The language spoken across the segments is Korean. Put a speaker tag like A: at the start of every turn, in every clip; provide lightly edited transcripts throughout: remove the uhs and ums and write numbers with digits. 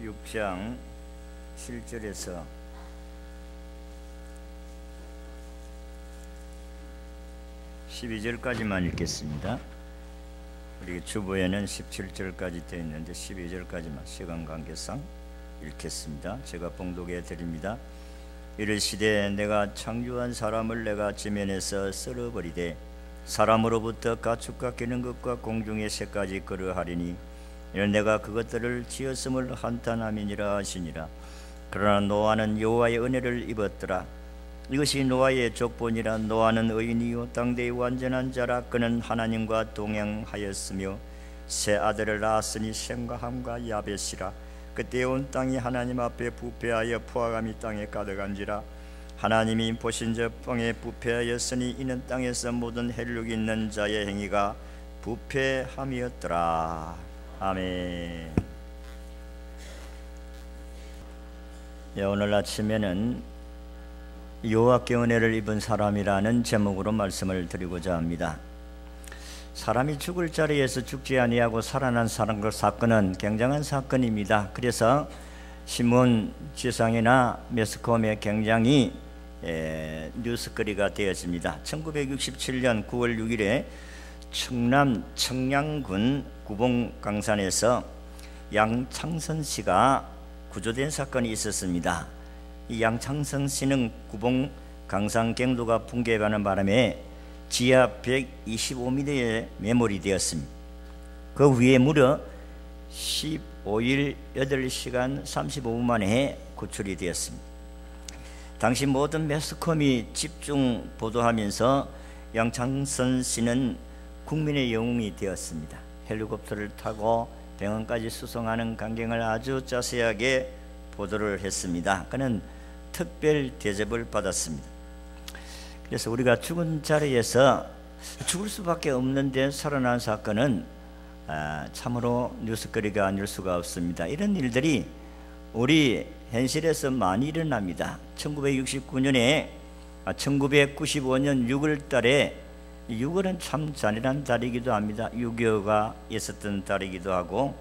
A: 6장 7절에서 12절까지만 읽겠습니다. 우리 주보에는 17절까지 되어 있는데 12절까지만 시간 관계상 읽겠습니다. 제가 봉독해 드립니다. 이르시되 내가 창조한 사람을 내가 지면에서 쓸어버리되 사람으로부터 가축과 기는 것과 공중의 새까지 그러하리니 이는 내가 그것들을 지었음을 한탄함이니라 하시니라. 그러나 노아는 여호와의 은혜를 입었더라. 이것이 노아의 족본이라. 노아는 의인이요 당대의 완전한 자라. 그는 하나님과 동행하였으며 세 아들을 낳았으니 셈과 함과 야벳이라. 그때 온 땅이 하나님 앞에 부패하여 포악함이 땅에 가득한지라. 하나님이 보신 저 땅에 부패하였으니 이는 땅에서 모든 혈육이 있는 자의 행위가 부패함이었더라. 아멘. 오늘 아침에는 여호와께 은혜를 입은 사람이라는 제목으로 말씀을 드리고자 합니다. 사람이 죽을 자리에서 죽지 아니하고 살아난 사건은 굉장한 사건입니다. 그래서 신문 지상이나 매스컴에 굉장히 뉴스거리가 되었습니다. 1967년 9월 6일에 충남 청양군 구봉강산에서 양창선 씨가 구조된 사건이 있었습니다. 이 양창선 씨는 구봉강산 경도가 붕괴가는 바람에 지하 125m에 매몰이 되었습니다. 그 위에 무려 15일 8시간 35분 만에 구출이 되었습니다. 당시 모든 매스컴이 집중 보도하면서 양창선 씨는 국민의 영웅이 되었습니다. 헬리콥터를 타고 병원까지 수송하는 광경을 아주 자세하게 보도를 했습니다. 그는 특별 대접을 받았습니다. 그래서 우리가 죽은 자리에서 죽을 수밖에 없는데 살아난 사건은 참으로 뉴스거리가 아닐 수가 없습니다. 이런 일들이 우리 현실에서 많이 일어납니다. 1995년에 1995년 6월 달에 6월은 참 잔인한 달이기도 합니다. 6.25가 있었던 달이기도 하고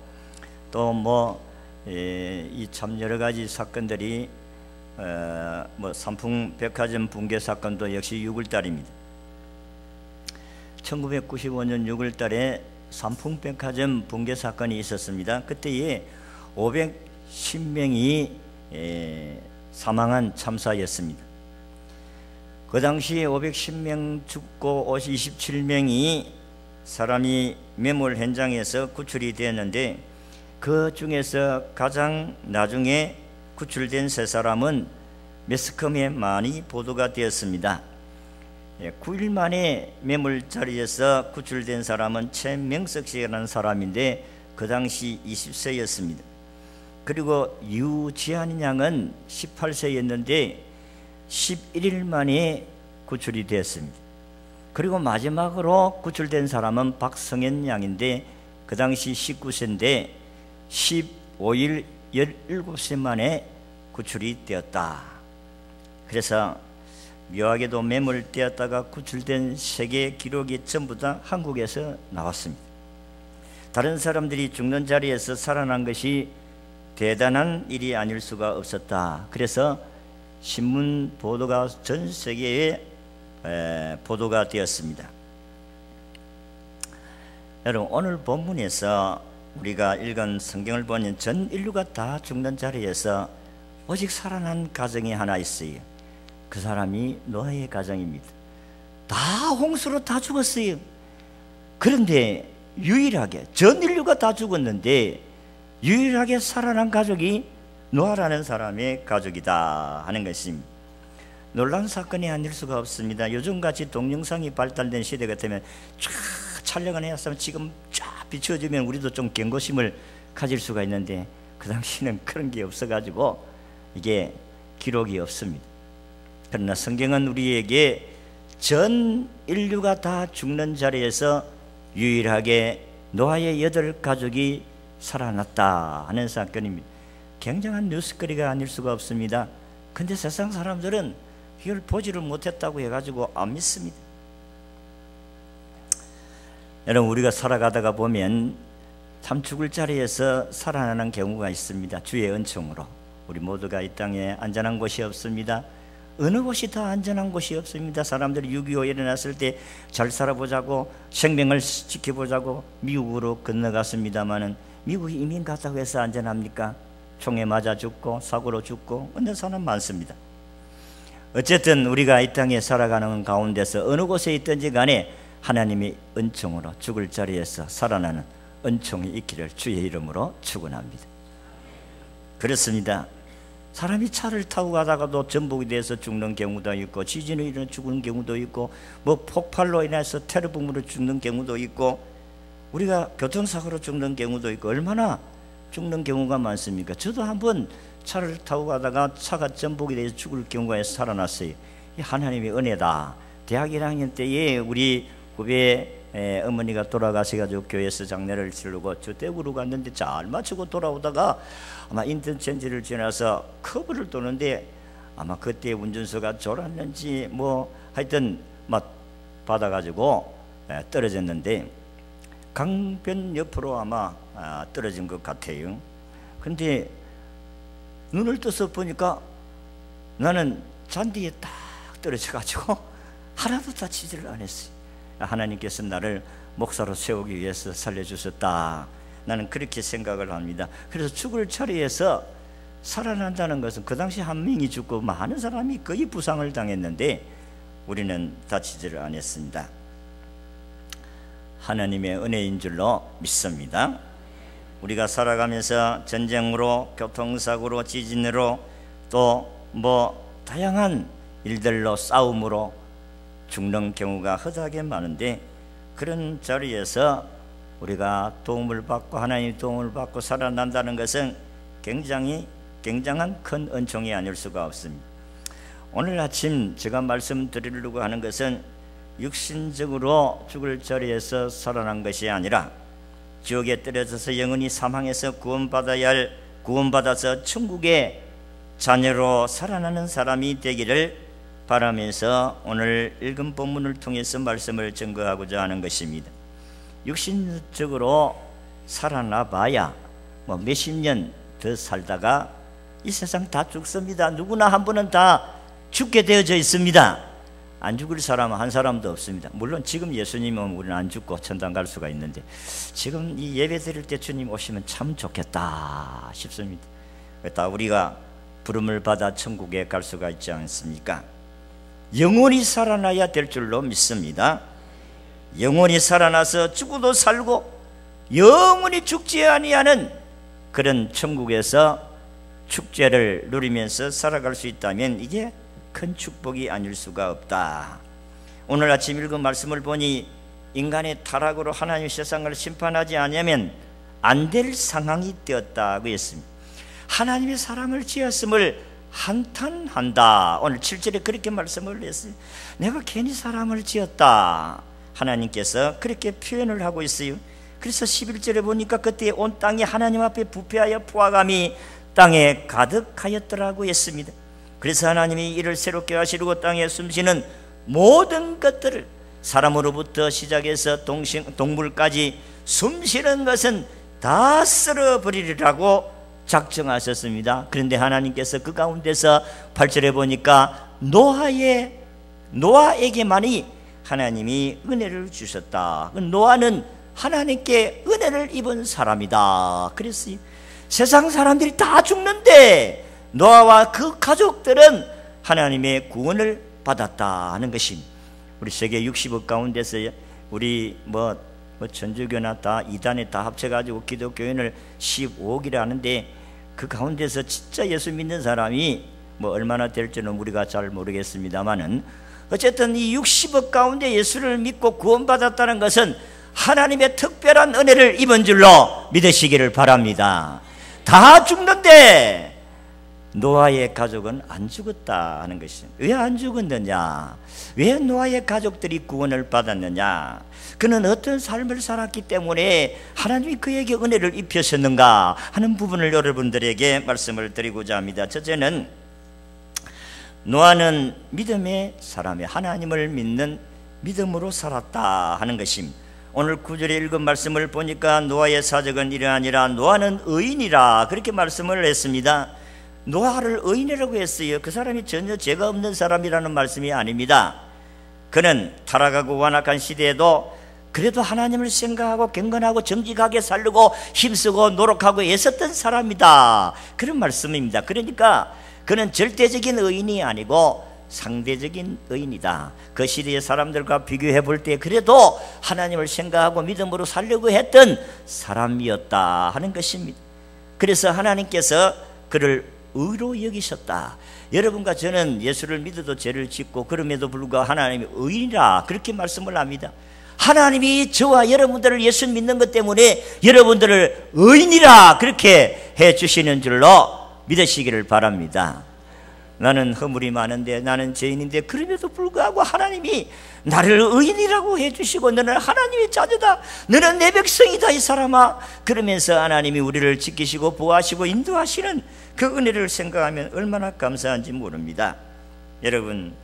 A: 또 이 참 여러 가지 사건들이 삼풍 백화점 붕괴 사건도 역시 6월 달입니다. 1995년 6월 달에 삼풍 백화점 붕괴 사건이 있었습니다. 그때에 510명이 사망한 참사였습니다. 그 당시에 510명 죽고 27명이 사람이 매몰 현장에서 구출이 되었는데 그 중에서 가장 나중에 구출된 세 사람은 매스컴에 많이 보도가 되었습니다. 9일 만에 매몰 자리에서 구출된 사람은 최명석 씨라는 사람인데 그 당시 20세였습니다. 그리고 유지한 양은 18세였는데 11일 만에 구출이 되었습니다. 그리고 마지막으로 구출된 사람은 박성현 양인데 그 당시 19세인데 15일 17시 만에 구출이 되었다. 그래서 묘하게도 매몰되었다가 구출된 세계 기록이 전부 다 한국에서 나왔습니다. 다른 사람들이 죽는 자리에서 살아난 것이 대단한 일이 아닐 수가 없었다. 그래서 신문 보도가 전 세계에 보도가 되었습니다. 여러분, 오늘 본문에서 우리가 읽은 성경을 보면 전 인류가 다 죽는 자리에서 오직 살아난 가정이 하나 있어요. 그 사람이 노아의 가정입니다. 다 홍수로 다 죽었어요. 그런데 유일하게 전 인류가 다 죽었는데 유일하게 살아난 가족이 노아라는 사람의 가족이다 하는 것입니다. 놀라운 사건이 아닐 수가 없습니다. 요즘같이 동영상이 발달된 시대 같으면 쫙 촬영을 해서 지금 쫙 비춰주면 우리도 좀 경고심을 가질 수가 있는데 그 당시에는 그런 게 없어가지고 이게 기록이 없습니다. 그러나 성경은 우리에게 전 인류가 다 죽는 자리에서 유일하게 노아의 8가족이 살아났다 하는 사건입니다. 굉장한 뉴스거리가 아닐 수가 없습니다. 근데 세상 사람들은 이걸 보지를 못했다고 해가지고 안 믿습니다. 여러분, 우리가 살아가다가 보면 참 죽을 자리에서 살아나는 경우가 있습니다. 주의 은총으로 우리 모두가 이 땅에 안전한 곳이 없습니다. 어느 곳이 더 안전한 곳이 없습니다. 사람들이 6.25 일어났을 때 잘 살아보자고 생명을 지켜보자고 미국으로 건너갔습니다마는 미국이 이민 갔다고 해서 안전합니까? 총에 맞아 죽고 사고로 죽고 어느 사람 많습니다. 어쨌든 우리가 이 땅에 살아가는 가운데서 어느 곳에 있든지 간에 하나님의 은총으로 죽을 자리에서 살아나는 은총이 있기를 주의 이름으로 축원합니다. 그렇습니다. 사람이 차를 타고 가다가도 전복이 돼서 죽는 경우도 있고, 지진으로 인해 죽는 경우도 있고, 뭐 폭발로 인해서 테러범으로 죽는 경우도 있고, 우리가 교통사고로 죽는 경우도 있고, 얼마나 죽는 경우가 많습니까? 저도 한번 차를 타고 가다가 차가 전복이 돼서 죽을 경우에 살아났어요. 이 하나님의 은혜다. 대학 1학년 때에 우리 후배 어머니가 돌아가셔가지고 교회에서 장례를 치르고 저 대구로 갔는데 잘 마치고 돌아오다가 아마 인터체인지를 지나서 커브를 도는데 아마 그때 운전수가 졸았는지 뭐 하여튼 막 받아가지고 떨어졌는데 강변 옆으로 아마 떨어진 것 같아요. 근데 눈을 떠서 보니까 나는 잔디에 딱 떨어져가지고 하나도 다치지를 않았어요. 하나님께서 나를 목사로 세우기 위해서 살려주셨다. 나는 그렇게 생각을 합니다. 그래서 죽을 자리에서 살아난다는 것은 그 당시 한 명이 죽고 많은 사람이 거의 부상을 당했는데 우리는 다치지를 않았습니다. 하나님의 은혜인 줄로 믿습니다. 우리가 살아가면서 전쟁으로, 교통사고로, 지진으로 또 뭐 다양한 일들로, 싸움으로 죽는 경우가 허다하게 많은데 그런 자리에서 우리가 도움을 받고 하나님의 도움을 받고 살아난다는 것은 굉장한 큰 은총이 아닐 수가 없습니다. 오늘 아침 제가 말씀드리려고 하는 것은 육신적으로 죽을 자리에서 살아난 것이 아니라 지옥에 떨어져서 영원히 사망해서 구원받아서 천국의 자녀로 살아나는 사람이 되기를 바라면서 오늘 읽은 본문을 통해서 말씀을 증거하고자 하는 것입니다. 육신적으로 살아나 봐야 뭐 몇십 년 더 살다가 이 세상 다 죽습니다. 누구나 한 번은 다 죽게 되어져 있습니다. 안 죽을 사람은 한 사람도 없습니다. 물론 지금 예수님은 우리는 안 죽고 천당 갈 수가 있는데 지금 이 예배 드릴 때 주님 오시면 참 좋겠다 싶습니다. 다 우리가 부름을 받아 천국에 갈 수가 있지 않습니까? 영원히 살아나야 될 줄로 믿습니다. 영원히 살아나서 죽어도 살고 영원히 죽지 아니하는 그런 천국에서 축제를 누리면서 살아갈 수 있다면 이게 큰 축복이 아닐 수가 없다. 오늘 아침 읽은 말씀을 보니 인간의 타락으로 하나님 세상을 심판하지 않으면 안 될 상황이 되었다고 했습니다. 하나님의 사람을 지었음을 한탄한다. 오늘 7절에 그렇게 말씀을 했어요. 내가 괜히 사람을 지었다. 하나님께서 그렇게 표현을 하고 있어요. 그래서 11절에 보니까 그때 온 땅이 하나님 앞에 부패하여 포화감이 땅에 가득하였더라고 했습니다. 그래서 하나님이 이를 새롭게 하시려고 땅에 숨쉬는 모든 것들을 사람으로부터 시작해서 동물까지 숨쉬는 것은 다 쓸어버리리라고 작정하셨습니다. 그런데 하나님께서 그 가운데서 8절에 보니까 노아에게만이 하나님이 은혜를 주셨다. 노아는 하나님께 은혜를 입은 사람이다. 그래서 세상 사람들이 다 죽는데 노아와 그 가족들은 하나님의 구원을 받았다 하는 것입니다. 우리 세계 60억 가운데서 우리 뭐 천주교나 다 이단에 다 합쳐가지고 기독교인을 15억이라 하는데 그 가운데서 진짜 예수 믿는 사람이 뭐 얼마나 될지는 우리가 잘 모르겠습니다만은 어쨌든 이 60억 가운데 예수를 믿고 구원받았다는 것은 하나님의 특별한 은혜를 입은 줄로 믿으시기를 바랍니다. 다 죽는데 노아의 가족은 안 죽었다 하는 것입니다. 왜 안 죽었느냐? 왜 노아의 가족들이 구원을 받았느냐? 그는 어떤 삶을 살았기 때문에 하나님이 그에게 은혜를 입히셨는가 하는 부분을 여러분들에게 말씀을 드리고자 합니다. 첫째는 노아는 믿음의 사람이 하나님을 믿는 믿음으로 살았다 하는 것입니다. 오늘 9절에 읽은 말씀을 보니까 노아의 사적은 이러하니라. 노아는 의인이라 그렇게 말씀을 했습니다. 노아를 의인이라고 했어요. 그 사람이 전혀 죄가 없는 사람이라는 말씀이 아닙니다. 그는 타락하고 완악한 시대에도 그래도 하나님을 생각하고 경건하고 정직하게 살려고 힘쓰고 노력하고 애썼던 사람이다, 그런 말씀입니다. 그러니까 그는 절대적인 의인이 아니고 상대적인 의인이다. 그 시대의 사람들과 비교해 볼 때 그래도 하나님을 생각하고 믿음으로 살려고 했던 사람이었다 하는 것입니다. 그래서 하나님께서 그를 의로 여기셨다. 여러분과 저는 예수를 믿어도 죄를 짓고 그럼에도 불구하고 하나님이 의인이라 그렇게 말씀을 합니다. 하나님이 저와 여러분들을 예수 믿는 것 때문에 여러분들을 의인이라 그렇게 해주시는 줄로 믿으시기를 바랍니다. 나는 허물이 많은데, 나는 죄인인데 그럼에도 불구하고 하나님이 나를 의인이라고 해주시고 너는 하나님의 자녀다, 너는 내 백성이다 이 사람아, 그러면서 하나님이 우리를 지키시고 보호하시고 인도하시는 그 은혜를 생각하면 얼마나 감사한지 모릅니다. 여러분,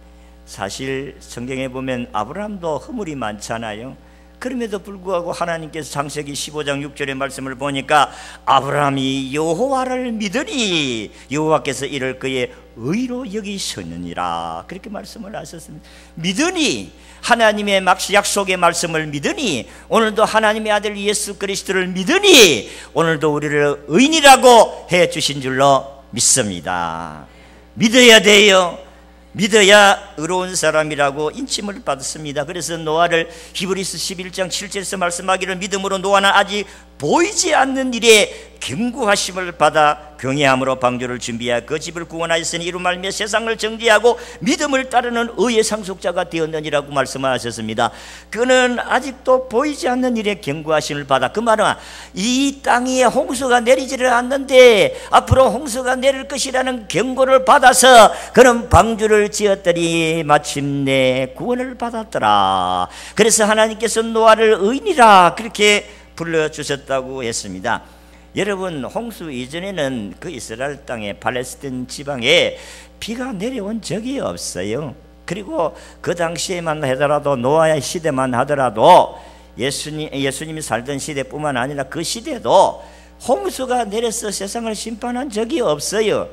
A: 사실 성경에 보면 아브라함도 허물이 많잖아요. 그럼에도 불구하고 하나님께서 창세기 15장 6절의 말씀을 보니까 아브라함이 여호와를 믿으니 여호와께서 이를 그의 의로 여기셨느니라 그렇게 말씀을 하셨습니다. 믿으니, 하나님의 약속의 말씀을 믿으니, 오늘도 하나님의 아들 예수 그리스도를 믿으니 오늘도 우리를 의인이라고 해주신 줄로 믿습니다. 믿어야 돼요. 믿어야 의로운 사람이라고 인침을 받았습니다. 그래서 노아를 히브리서 11장 7절에서 말씀하기를 믿음으로 노아는 아직 보이지 않는 일에 경고하심을 받아 경외함으로 방주를 준비하여 그 집을 구원하였으니 이로 말미암아 세상을 정죄하고 믿음을 따르는 의의 상속자가 되었느니라고 말씀하셨습니다. 그는 아직도 보이지 않는 일에 경고하심을 받아, 그 말은 이 땅에 홍수가 내리지를 않는데 앞으로 홍수가 내릴 것이라는 경고를 받아서 그는 방주를 지었더니 마침내 구원을 받았더라. 그래서 하나님께서 노아를 의인이라 그렇게 불러주셨다고 했습니다. 여러분, 홍수 이전에는 그 이스라엘 땅에 팔레스틴 지방에 비가 내려온 적이 없어요. 그리고 그 당시에만 하더라도, 노아의 시대만 하더라도 예수님이 살던 시대뿐만 아니라 그 시대도 홍수가 내려서 세상을 심판한 적이 없어요.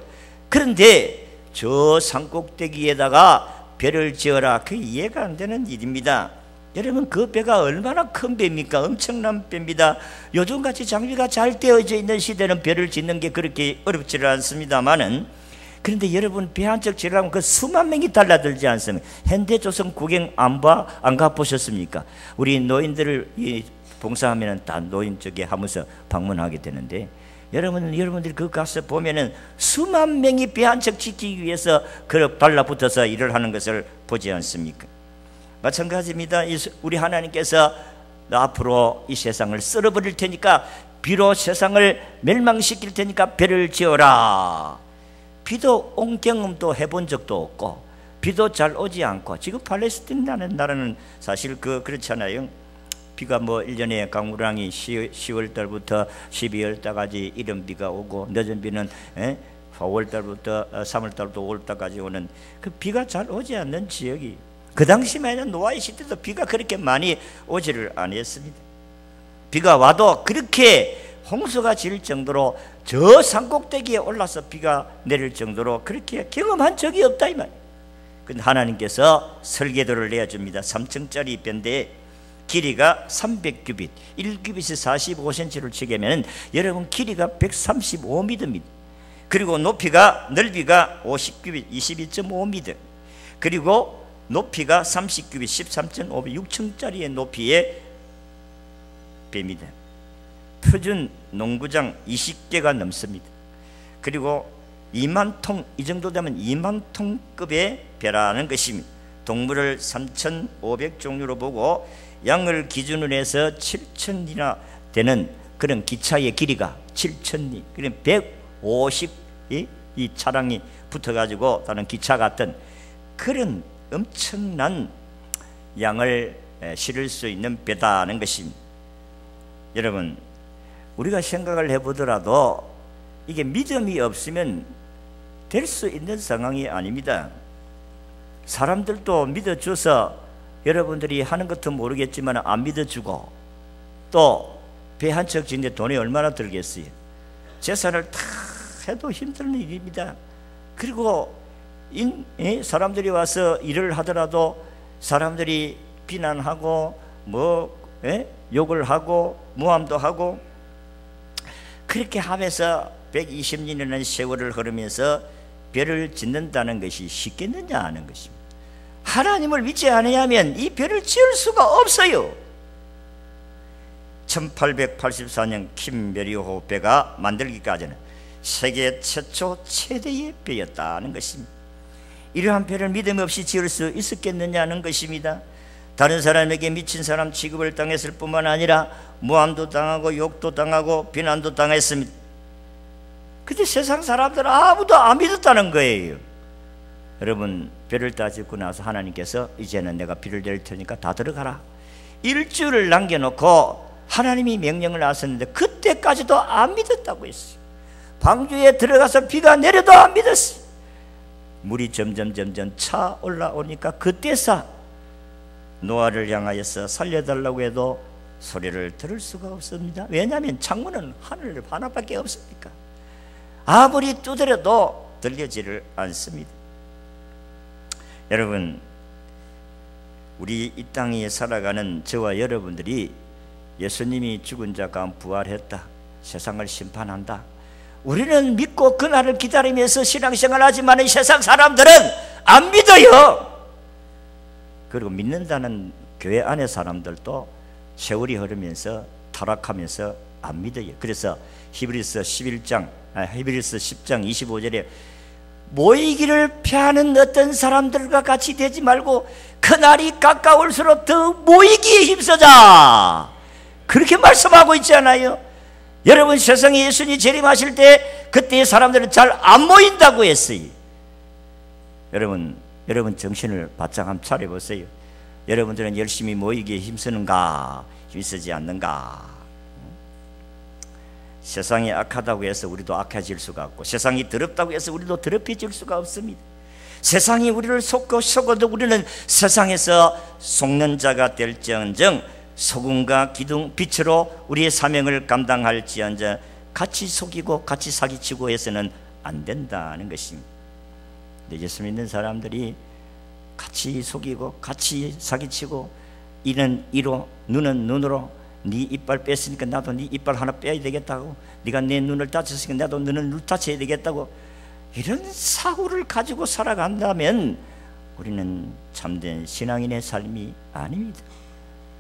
A: 그런데 저 산꼭대기에다가 배를 지어라, 그 이해가 안 되는 일입니다. 여러분, 그 배가 얼마나 큰 배입니까? 엄청난 배입니다. 요즘같이 장비가 잘 되어져 있는 시대는 배를 짓는 게 그렇게 어렵지는 않습니다만은, 그런데 여러분, 배 한 척 지으려면 그 수만 명이 달라들지 않습니까? 현대조선 구경 안 가보셨습니까? 우리 노인들을 봉사하면 다 노인 쪽에 하면서 방문하게 되는데, 여러분들이 그 가서 보면은 수만 명이 배 한 척 지키기 위해서 그 달라붙어서 일을 하는 것을 보지 않습니까? 마찬가지입니다. 우리 하나님께서 앞으로 이 세상을 썰어버릴 테니까, 비로 세상을 멸망시킬 테니까 배를 지어라. 비도 온 경험도 해본 적도 없고 비도 잘 오지 않고, 지금 팔레스틴이라는 나라는 사실 그렇잖아요. 비가 뭐 1년에 강우량이 10월 달부터 12월 달까지 이른 비가 오고, 늦은 비는 4월 달부터 3월 달부터 5월 달까지 오는 그 비가 잘 오지 않는 지역이, 그 당시에는 노아의 시대도 비가 그렇게 많이 오지를 않았습니다. 비가 와도 그렇게 홍수가 질 정도로 저 산꼭대기에 올라서 비가 내릴 정도로 그렇게 경험한 적이 없다 이 말이에요. 근데 하나님께서 설계도를 내어줍니다. 3층짜리 밴데 길이가 300규빗, 1규빗이 45cm를 치게면 여러분 길이가 135m입니다. 그리고 넓이가 50규빗, 22.5m, 그리고 높이가 30규빗, 13.5m, 6층짜리의 높이의 배입니다. 표준 농구장 20개가 넘습니다. 그리고 2만 통, 이 정도 되면 2만 톤급의 배라는 것입니다. 동물을 3,500종류로 보고 양을 기준으로 해서 7,000이나 되는 그런 기차의 길이가 7,000리, 그럼 150이 이 차량이 붙어가지고 다른 기차 같은 그런 엄청난 양을 실을 수 있는 배다는 것입니다. 여러분, 우리가 생각을 해보더라도 이게 믿음이 없으면 될 수 있는 상황이 아닙니다. 사람들도 믿어줘서 여러분들이 하는 것도 모르겠지만 안 믿어주고, 또 배 한 척 짓는데 돈이 얼마나 들겠어요? 재산을 다 해도 힘든 일입니다. 그리고 사람들이 와서 일을 하더라도 사람들이 비난하고 욕을 하고 모함도 하고 그렇게 하면서 120년이라는 세월을 흐르면서 별을 짓는다는 것이 쉽겠느냐 하는 것입니다. 하나님을 믿지 않으면 이 별을 지을 수가 없어요. 1884년 킴베리호 배가 만들기까지는 세계 최초 최대의 배였다는 것입니다. 이러한 배를 믿음 없이 지을 수 있었겠느냐는 것입니다. 다른 사람에게 미친 사람 취급을 당했을 뿐만 아니라 모함도 당하고 욕도 당하고 비난도 당했습니다. 근데 세상 사람들은 아무도 안 믿었다는 거예요. 여러분, 배를 다 짓고 나서 하나님께서 이제는 내가 비를 내릴 테니까 다 들어가라, 일주일을 남겨놓고 하나님이 명령을 하셨는데 그때까지도 안 믿었다고 했어요. 방주에 들어가서 비가 내려도 안 믿었어요. 물이 점점 차 올라오니까 그때서 노아를 향하여서 살려달라고 해도 소리를 들을 수가 없습니다. 왜냐하면 창문은 하늘 하나밖에 없으니까 아무리 두드려도 들려지를 않습니다. 여러분, 우리 이 땅에 살아가는 저와 여러분들이 예수님이 죽은 자 가운데 부활했다, 세상을 심판한다, 우리는 믿고 그날을 기다리면서 신앙생활 하지만 세상 사람들은 안 믿어요. 그리고 믿는다는 교회 안의 사람들도 세월이 흐르면서 타락하면서 안 믿어요. 그래서 히브리서 10장 25절에 모이기를 피하는 어떤 사람들과 같이 되지 말고 그날이 가까울수록 더 모이기에 힘쓰자, 그렇게 말씀하고 있잖아요. 여러분, 세상에 예수님이 재림하실 때 그때 사람들은 잘 안 모인다고 했어요. 여러분 정신을 바짝 한번 차려보세요. 여러분들은 열심히 모이기에 힘쓰는가, 힘쓰지 않는가? 세상이 악하다고 해서 우리도 악해질 수가 없고, 세상이 더럽다고 해서 우리도 더럽혀질 수가 없습니다. 세상이 우리를 속어도 우리는 세상에서 속는 자가 될지언정 소금과 기둥 빛으로 우리의 사명을 감당할지언정 같이 속이고 같이 사기치고 해서는 안 된다는 것입니다. 예수 믿는 사람들이 같이 속이고 같이 사기치고, 이는 이로 눈은 눈으로, 네 이빨 뺐으니까 나도 네 이빨 하나 빼야 되겠다고, 네가 내 눈을 다쳤으니까 나도 너는 눈을 다쳐야 되겠다고, 이런 사고를 가지고 살아간다면 우리는 참된 신앙인의 삶이 아닙니다.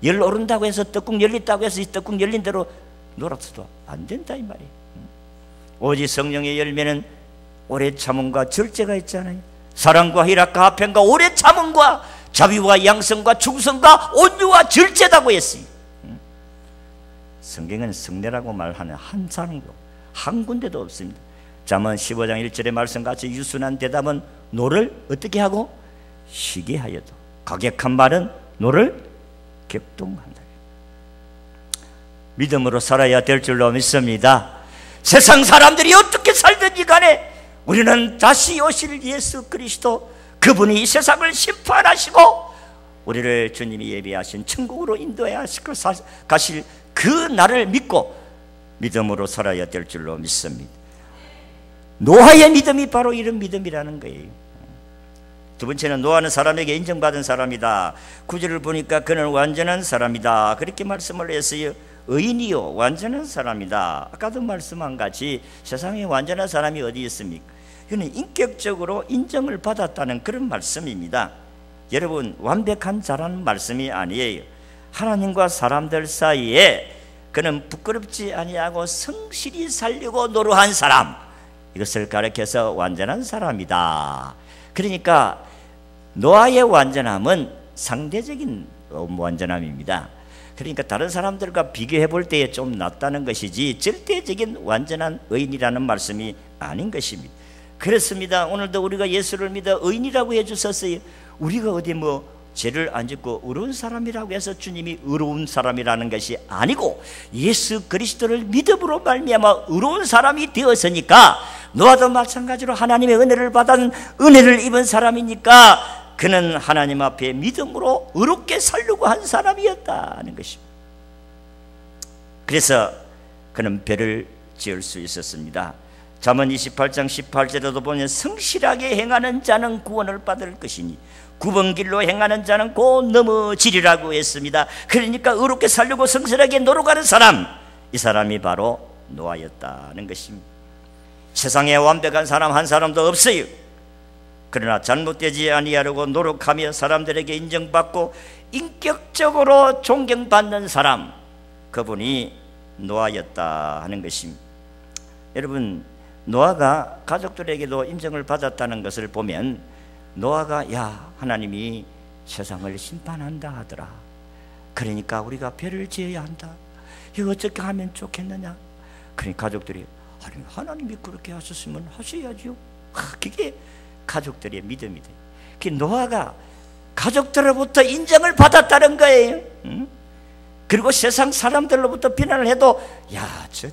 A: 열 오른다고 해서 떡국 열린다고 해서 이 떡국 열린 대로 놀아서도 안 된다 이 말이에요. 오직 성령의 열매는 오래 참음과 절제가 있잖아요. 사랑과 희락과 화평과 오래 참음과 자비와 양성과 충성과 온유와 절제다고 했어요. 성경은 성례라고 말하는 한 사람도 한 군데도 없습니다. 잠언 15장 1절의 말씀같이 유순한 대답은 노를 어떻게 하고 쉬게 하여도 가격한 말은 노를 격동한다. 믿음으로 살아야 될 줄로 믿습니다. 세상 사람들이 어떻게 살든지 간에 우리는 다시 오실 예수 그리스도, 그분이 이 세상을 심판하시고 우리를 주님이 예비하신 천국으로 인도해 가실 그 날을 믿고 믿음으로 살아야 될 줄로 믿습니다. 노아의 믿음이 바로 이런 믿음이라는 거예요. 두 번째는 노아는 사람에게 인정받은 사람이다. 구절을 보니까 그는 완전한 사람이다, 그렇게 말씀을 했어요. 의인이요 완전한 사람이다. 아까도 말씀한 같이 세상에 완전한 사람이 어디 있습니까? 그는 인격적으로 인정을 받았다는 그런 말씀입니다. 여러분, 완벽한 자라는 말씀이 아니에요. 하나님과 사람들 사이에 그는 부끄럽지 아니하고 성실히 살려고 노력한 사람, 이것을 가리켜서 완전한 사람이다. 그러니까 노아의 완전함은 상대적인 완전함입니다. 그러니까 다른 사람들과 비교해 볼 때에 좀 낫다는 것이지 절대적인 완전한 의인이라는 말씀이 아닌 것입니다. 그렇습니다. 오늘도 우리가 예수를 믿어 의인이라고 해주셨어요. 우리가 어디 죄를 안 짓고 의로운 사람이라고 해서 주님이 의로운 사람이라는 것이 아니고 예수 그리스도를 믿음으로 말미암아 의로운 사람이 되었으니까, 노아도 마찬가지로 하나님의 은혜를 받은 은혜를 입은 사람이니까 그는 하나님 앞에 믿음으로 의롭게 살려고 한 사람이었다는 것입니다. 그래서 그는 배를 지을 수 있었습니다. 잠언 28장 18절에도 보면 성실하게 행하는 자는 구원을 받을 것이니 굽은 길로 행하는 자는 곧 넘어지리라고 했습니다. 그러니까 의롭게 살려고 성실하게 노력하는 사람, 이 사람이 바로 노아였다는 것입니다. 세상에 완벽한 사람 한 사람도 없어요. 그러나 잘못되지 아니하려고 노력하며 사람들에게 인정받고 인격적으로 존경받는 사람, 그분이 노아였다 하는 것입니다. 여러분, 노아가 가족들에게도 인정을 받았다는 것을 보면 노아가 하나님이 세상을 심판한다 하더라. 그러니까 우리가 배를 지어야 한다. 이거 어떻게 하면 좋겠느냐? 그러니까 가족들이 하나님이 그렇게 하셨으면 하셔야지요. 그게 가족들의 믿음이 돼. 그 노아가 가족들로부터 인정을 받았다는 거예요. 그리고 세상 사람들로부터 비난을 해도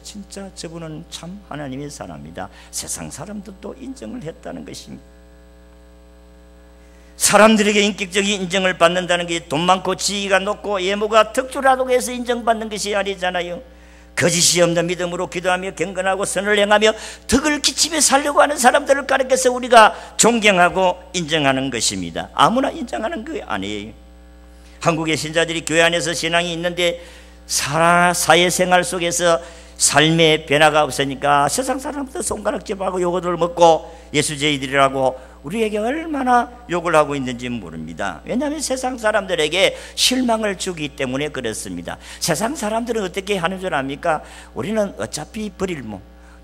A: 진짜 저분은 참 하나님의 사람이다. 세상 사람들도 인정을 했다는 것입니다. 사람들에게 인격적인 인정을 받는다는 게 돈 많고 지위가 높고 외모가 특출하다고 해서 인정받는 것이 아니잖아요. 거짓이 없는 믿음으로 기도하며 경건하고 선을 행하며 덕을 기치며 살려고 하는 사람들을 가르쳐서 우리가 존경하고 인정하는 것입니다. 아무나 인정하는 게 아니에요. 한국의 신자들이 교회 안에서 신앙이 있는데 사회생활 속에서 삶의 변화가 없으니까 세상 사람들 손가락질하고 요거들 먹고 예수제이들이라고 우리에게 얼마나 욕을 하고 있는지 모릅니다. 왜냐하면 세상 사람들에게 실망을 주기 때문에 그렇습니다. 세상 사람들은 어떻게 하는 줄 압니까? 우리는 어차피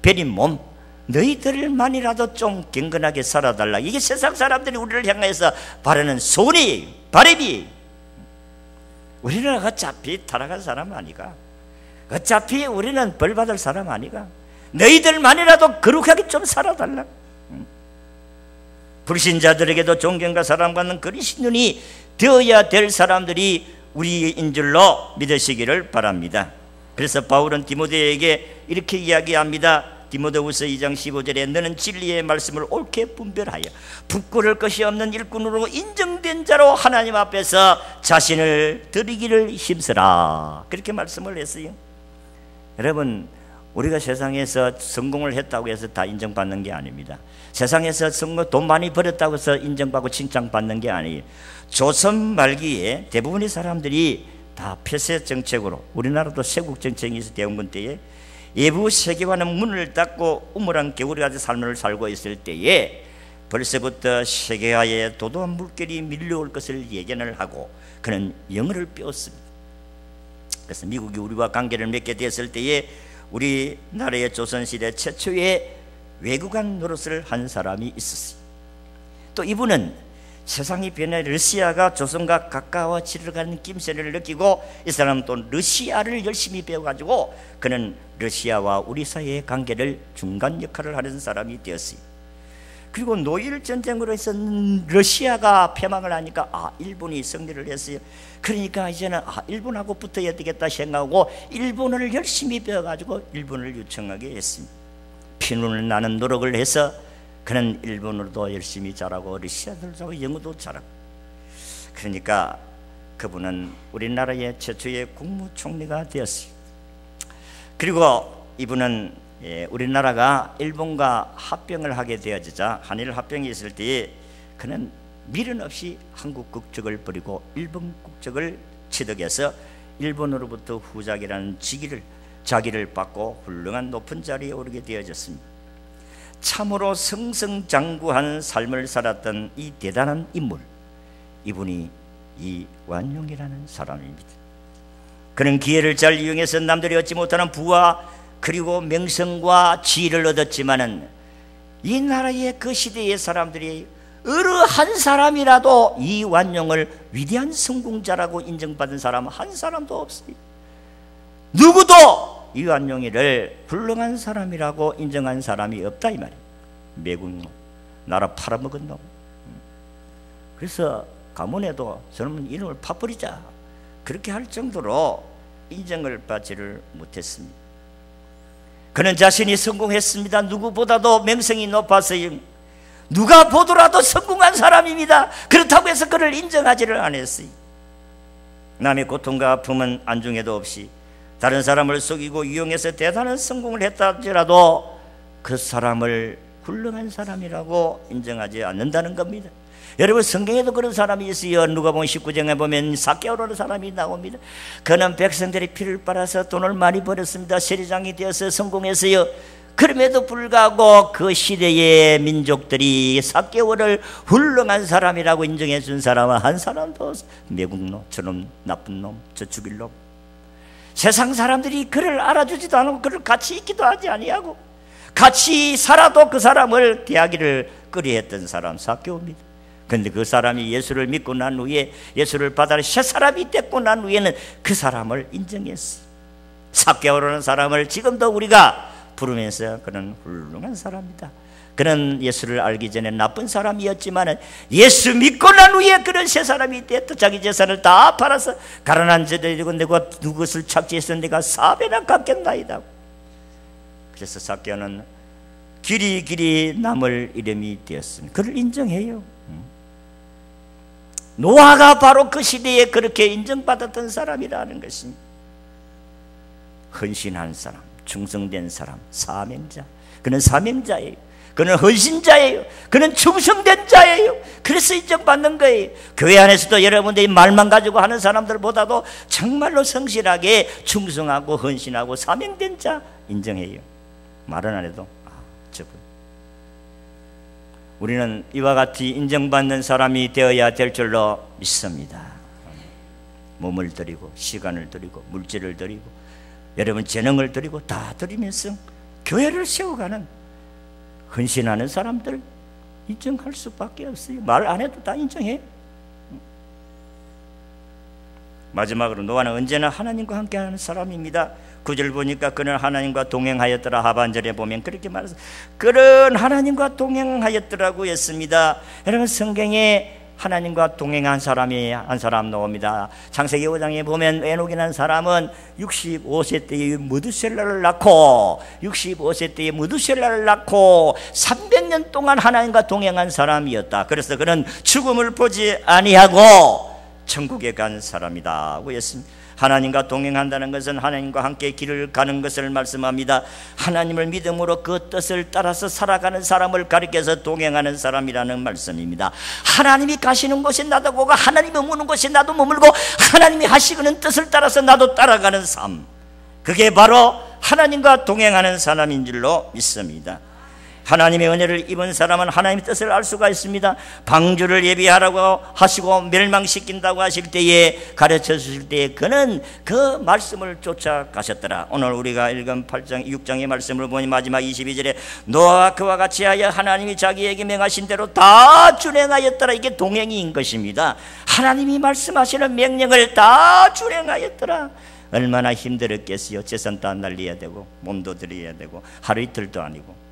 A: 베린 몸 너희들만이라도 좀 경건하게 살아달라. 이게 세상 사람들이 우리를 향해서 바라는 소원이에요. 바람이. 우리는 어차피 타락한 사람 아니가. 어차피 우리는 벌 받을 사람 아니가. 너희들만이라도 거룩하게 좀 살아달라. 불신자들에게도 존경과 사랑받는 그리스도인이 되어야 될 사람들이 우리인 줄로 믿으시기를 바랍니다. 그래서 바울은 디모데에게 이렇게 이야기합니다. 디모데후서 2장 15절에 너는 진리의 말씀을 옳게 분별하여 부끄러울 것이 없는 일꾼으로 인정된 자로 하나님 앞에서 자신을 드리기를 힘쓰라. 그렇게 말씀을 했어요. 여러분, 우리가 세상에서 성공을 했다고 해서 다 인정받는 게 아닙니다. 세상에서 돈 많이 벌었다고 해서 인정받고 칭찬받는 게 아니에요. 조선 말기에 대부분의 사람들이 다 폐쇄 정책으로, 우리나라도 세국 정책이 있어 대원군 때에 외부 세계와는 문을 닫고 우물한 개구리 같은 삶을 살고 있을 때에 벌써부터 세계화에 도도한 물결이 밀려올 것을 예견을 하고 그는 영어를 배웠습니다. 그래서 미국이 우리와 관계를 맺게 됐을 때에 우리나라의 조선시대 최초의 외국인 노릇을 한 사람이 있었어요. 또 이분은 세상이 변해 러시아가 조선과 가까워지려가는 김새를 느끼고 이 사람은 또 러시아를 열심히 배워가지고 그는 러시아와 우리 사이의 관계를 중간 역할을 하는 사람이 되었어요. 그리고 노일 전쟁으로 해서 러시아가 패망을 하니까 일본이 승리를 했어요. 그러니까 이제는 일본하고 붙어야 되겠다 생각하고 일본어를 열심히 배워가지고 일본을 유창하게 했습니다. 피눈을 나는 노력을 해서 그는 일본어도 열심히 잘하고 러시아도 잘하고 영어도 잘하고, 그러니까 그분은 우리나라의 최초의 국무총리가 되었어요. 그리고 이분은 우리나라가 일본과 합병을 하게 되어지자 한일 합병이 있을 때에 그는 미련 없이 한국 국적을 버리고 일본 국적을 취득해서 일본으로부터 후작이라는 자기를 받고 훌륭한 높은 자리에 오르게 되어졌습니다. 참으로 승승장구한 삶을 살았던 이 대단한 인물, 이분이 이완용이라는 사람입니다. 그는 기회를 잘 이용해서 남들이 얻지 못하는 부와 그리고 명성과 지위를 얻었지만은 이 나라의 그 시대의 사람들이 어느 한 사람이라도 이완용을 위대한 성공자라고 인정받은 사람은 한 사람도 없어요. 누구도 이완용이를 훌륭한 사람이라고 인정한 사람이 없다 이 말이에요. 매국노, 나라 팔아먹은 놈. 그래서 가문에도 저놈은 이름을 파버리자 그렇게 할 정도로 인정을 받지를 못했습니다. 그는 자신이 성공했습니다. 누구보다도 명성이 높았어요. 누가 보더라도 성공한 사람입니다. 그렇다고 해서 그를 인정하지를 않았어요. 남의 고통과 아픔은 안중에도 없이 다른 사람을 속이고 이용해서 대단한 성공을 했다 할지라도 그 사람을 훌륭한 사람이라고 인정하지 않는다는 겁니다. 여러분, 성경에도 그런 사람이 있어요. 누가복음 19장에 보면 삭개오라는 사람이 나옵니다. 그는 백성들의 피를 빨아서 돈을 많이 벌었습니다. 세리장이 되어서 성공했어요. 그럼에도 불구하고 그 시대의 민족들이 삭개오를 훌륭한 사람이라고 인정해 준 사람은 한 사람도 매국노, 저놈 나쁜 놈, 저 죽일 놈, 세상 사람들이 그를 알아주지도 않고 그를 같이 있기도 하지 아니하고 같이 살아도 그 사람을 대하기를 꺼려했던 사람 삭개오입니다. 그런데 그 사람이 예수를 믿고 난 후에, 예수를 받아 새 사람이 됐고 난 후에는 그 사람을 인정했어요. 삭개오라는 사람을 지금도 우리가 부르면서 그는 훌륭한 사람이다. 그는 예수를 알기 전에 나쁜 사람이었지만 예수 믿고 난 후에 그는 새 사람이 됐다. 자기 재산을 다 팔아서 가난한 자들이고 내가 누구를 착취해서 내가 4배나 갚겠나이다. 그래서 삭개오는 길이 남을 이름이 되었습니다. 그를 인정해요. 노아가 바로 그 시대에 그렇게 인정받았던 사람이라는 것입니다. 헌신한 사람, 충성된 사람, 사명자. 그는 사명자예요. 그는 헌신자예요. 그는 충성된 자예요. 그래서 인정받는 거예요. 교회 안에서도 여러분들이 말만 가지고 하는 사람들보다도 정말로 성실하게 충성하고 헌신하고 사명된 자 인정해요. 말은 안 해도 저분. 우리는 이와 같이 인정받는 사람이 되어야 될 줄로 믿습니다. 몸을 드리고 시간을 드리고 물질을 드리고 여러분 재능을 드리고 다 드리면서 교회를 세워가는 헌신하는 사람들 인정할 수밖에 없어요. 말 안 해도 다 인정해. 마지막으로 노아는 언제나 하나님과 함께하는 사람입니다. 9절 보니까 그는 하나님과 동행하였더라. 하반절에 보면 그렇게 말해서 그는 하나님과 동행하였더라고 했습니다. 여러분, 성경에 하나님과 동행한 사람이 한 사람 나옵니다. 창세기 5장에 보면 에녹이라는 사람은 65세 때에 무두셀라를 낳고 65세 때에 무두셀라를 낳고 300년 동안 하나님과 동행한 사람이었다. 그래서 그는 죽음을 보지 아니하고 천국에 간 사람이다 했습니다. 하나님과 동행한다는 것은 하나님과 함께 길을 가는 것을 말씀합니다. 하나님을 믿음으로 그 뜻을 따라서 살아가는 사람을 가리켜서 동행하는 사람이라는 말씀입니다. 하나님이 가시는 곳에 나도 가고 하나님이 머무는 곳에 나도 머물고 하나님이 하시는 뜻을 따라서 나도 따라가는 삶, 그게 바로 하나님과 동행하는 사람인 줄로 믿습니다. 하나님의 은혜를 입은 사람은 하나님의 뜻을 알 수가 있습니다. 방주를 예비하라고 하시고 멸망시킨다고 하실 때에, 가르쳐 주실 때에 그는 그 말씀을 쫓아가셨더라. 오늘 우리가 읽은 8장 6장의 말씀을 보니 마지막 22절에 노아가 그와 같이 하여 하나님이 자기에게 명하신 대로 다 준행하였더라. 이게 동행인 것입니다. 하나님이 말씀하시는 명령을 다 준행하였더라. 얼마나 힘들었겠어요. 재산 다 날려야 되고 몸도 드려야 되고 하루 이틀도 아니고.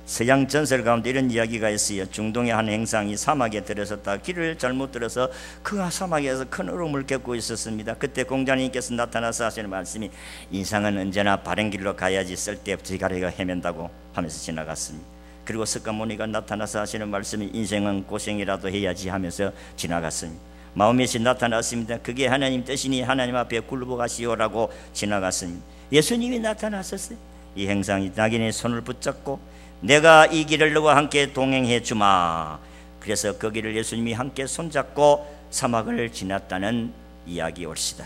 A: 서양 전설 가운데 이런 이야기가 있어요. 중동의 한 행상이 사막에 들어섰다. 길을 잘못 들어서 그 사막에서 큰 얼음을 겪고 있었습니다. 그때 공자님께서 나타나서 하시는 말씀이 인생은 언제나 바른 길로 가야지 쓸데없이 가리가 헤맨다고 하면서 지나갔습니다. 그리고 석가모니가 나타나서 하시는 말씀이 인생은 고생이라도 해야지 하면서 지나갔습니다. 마음에서 나타났습니다. 그게 하나님 뜻이니 하나님 앞에 굴복하시오라고 지나갔습니다. 예수님이 나타나셨어요. 이 행상이 자기네 손을 붙잡고 내가 이 길을 너와 함께 동행해 주마. 그래서 그 길을 예수님이 함께 손잡고 사막을 지났다는 이야기 옳시다.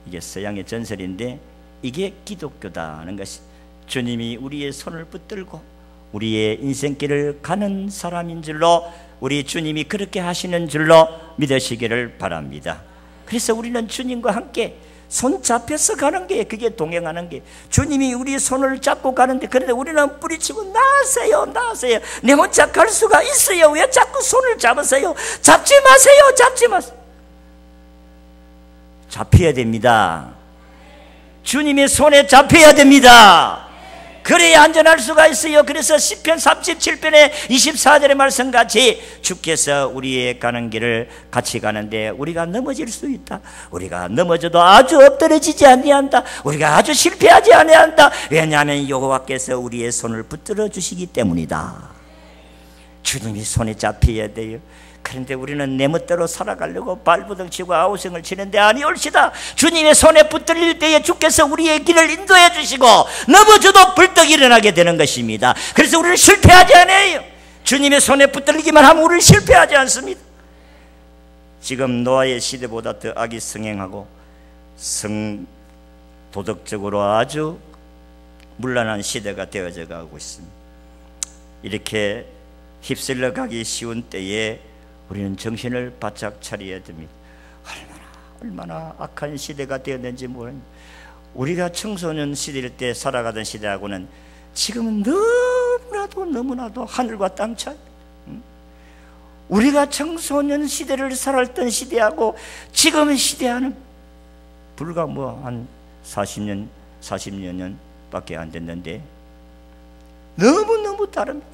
A: 이게 서양의 전설인데 이게 기독교다는 것이, 주님이 우리의 손을 붙들고 우리의 인생길을 가는 사람인 줄로, 우리 주님이 그렇게 하시는 줄로 믿으시기를 바랍니다. 그래서 우리는 주님과 함께 손 잡혀서 가는 게, 그게 동행하는 게, 주님이 우리 손을 잡고 가는데, 그런데 우리는 뿌리치고 나으세요, 나으세요. 내 혼자 갈 수가 있어요. 왜 자꾸 손을 잡으세요? 잡지 마세요, 잡지 마세요. 잡혀야 됩니다. 주님의 손에 잡혀야 됩니다. 그래야 안전할 수가 있어요. 그래서 시편 37편의 24절의 말씀같이 주께서 우리의 가는 길을 같이 가는데 우리가 넘어질 수 있다. 우리가 넘어져도 아주 엎드러지지 아니한다. 우리가 아주 실패하지 아니한다. 왜냐하면 여호와께서 우리의 손을 붙들어 주시기 때문이다. 주님이 손에 잡혀야 돼요. 그런데 우리는 내 멋대로 살아가려고 발부둥치고 아우성을 치는데 아니올시다. 주님의 손에 붙들릴 때에 주께서 우리의 길을 인도해 주시고 넘어져도 벌떡 일어나게 되는 것입니다. 그래서 우리는 실패하지 않아요. 주님의 손에 붙들리기만 하면 우리는 실패하지 않습니다. 지금 노아의 시대보다 더 악이 성행하고 도덕적으로 아주 문란한 시대가 되어져 가고 있습니다. 이렇게 휩쓸려 가기 쉬운 때에 우리는 정신을 바짝 차려야 됩니다. 얼마나 악한 시대가 되었는지 모릅니다. 우리가 청소년 시대일 때 살아가던 시대하고는 지금은 너무나도 하늘과 땅 차이. 우리가 청소년 시대를 살았던 시대하고 지금의 시대하는 불과 한 40년 밖에 안 됐는데 너무너무 다릅니다.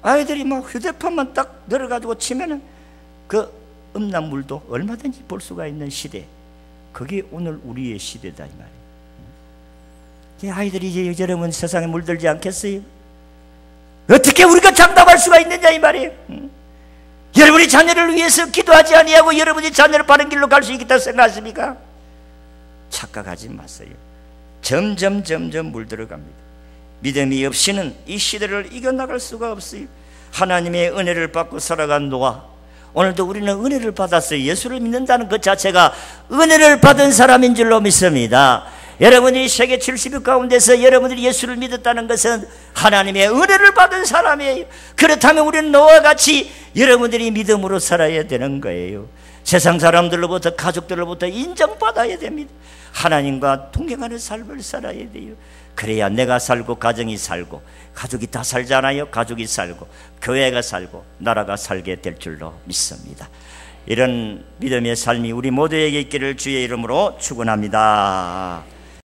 A: 아이들이 막 휴대폰만 딱 늘어가지고 치면은 그 음란물도 얼마든지 볼 수가 있는 시대, 그게 오늘 우리의 시대다 이 말이에요. 아이들이 이제 여러분 세상에 물들지 않겠어요? 어떻게 우리가 장담할 수가 있느냐 이 말이에요. 여러분이 자녀를 위해서 기도하지 아니하고 여러분이 자녀를 바른 길로 갈 수 있겠다고 생각하십니까? 착각하지 마세요. 점점 물들어갑니다. 믿음이 없이는 이 시대를 이겨나갈 수가 없어요. 하나님의 은혜를 받고 살아간 노아, 오늘도 우리는 은혜를 받았어요. 예수를 믿는다는 것 자체가 은혜를 받은 사람인 줄로 믿습니다. 여러분이 세계 70억 가운데서 여러분들이 예수를 믿었다는 것은 하나님의 은혜를 받은 사람이에요. 그렇다면 우리는 노아와 같이 여러분들이 믿음으로 살아야 되는 거예요. 세상 사람들로부터, 가족들로부터 인정받아야 됩니다. 하나님과 동행하는 삶을 살아야 돼요. 그래야 내가 살고 가정이 살고 가족이 다 살잖아요. 가족이 살고 교회가 살고 나라가 살게 될 줄로 믿습니다. 이런 믿음의 삶이 우리 모두에게 있기를 주의 이름으로 축원합니다.